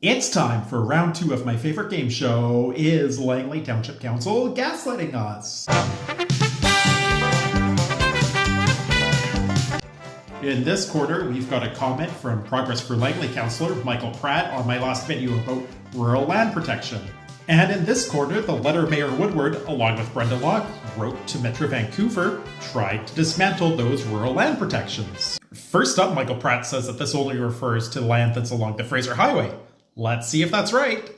It's time for round 2 of my favorite game show, Is Langley Township Council Gaslighting Us? In this quarter, we've got a comment from Progress for Langley Councillor Michael Pratt on my last video about rural land protection. And in this quarter, the letter Mayor Woodward, along with Brenda Locke, wrote to Metro Vancouver, tried to dismantle those rural land protections. First up, Michael Pratt says that this only refers to land that's along the Fraser Highway. Let's see if that's right.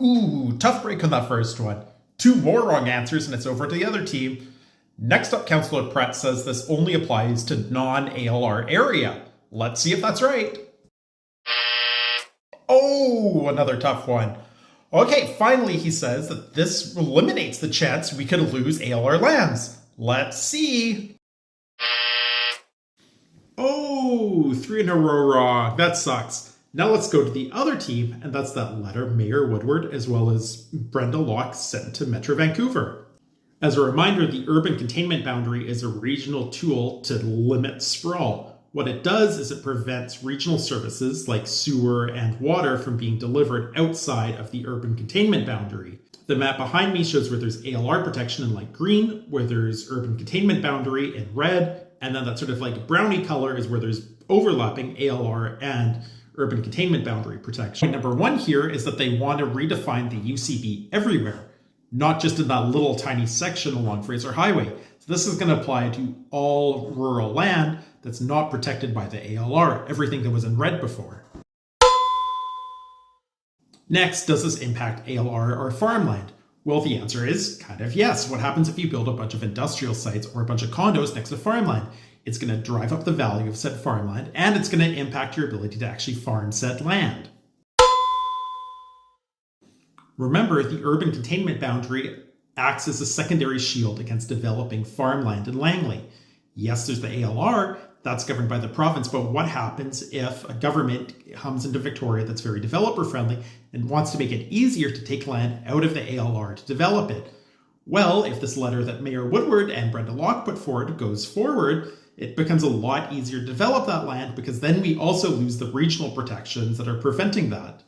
Ooh, tough break on that first one. 2 more wrong answers and it's over to the other team. Next up, Councillor Pratt says this only applies to non-ALR area. Let's see if that's right. Oh, another tough one. Okay, finally he says that this eliminates the chance we could lose ALR lands. Let's see. Oh, 3 in a row wrong. That sucks. Now let's go to the other team, and that's that letter Mayor Woodward as well as Brenda Locke sent to Metro Vancouver. As a reminder, the urban containment boundary is a regional tool to limit sprawl. What it does is it prevents regional services like sewer and water from being delivered outside of the urban containment boundary. The map behind me shows where there's ALR protection in light green, where there's urban containment boundary in red, and then that sort of like brownie color is where there's overlapping ALR and urban containment boundary protection. Point number 1 here is that they want to redefine the UCB everywhere, not just in that little tiny section along Fraser Highway. So this is going to apply to all rural land that's not protected by the ALR, everything that was in red before. Next, does this impact ALR or farmland? Well, the answer is kind of yes. What happens if you build a bunch of industrial sites or a bunch of condos next to farmland? It's going to drive up the value of said farmland, and it's going to impact your ability to actually farm said land. Remember, the urban containment boundary acts as a secondary shield against developing farmland in Langley. Yes, there's the ALR, that's governed by the province, but what happens if a government comes into Victoria that's very developer friendly and wants to make it easier to take land out of the ALR to develop it? Well, if this letter that Mayor Woodward and Brenda Locke put forward goes forward, it becomes a lot easier to develop that land because then we also lose the regional protections that are preventing that.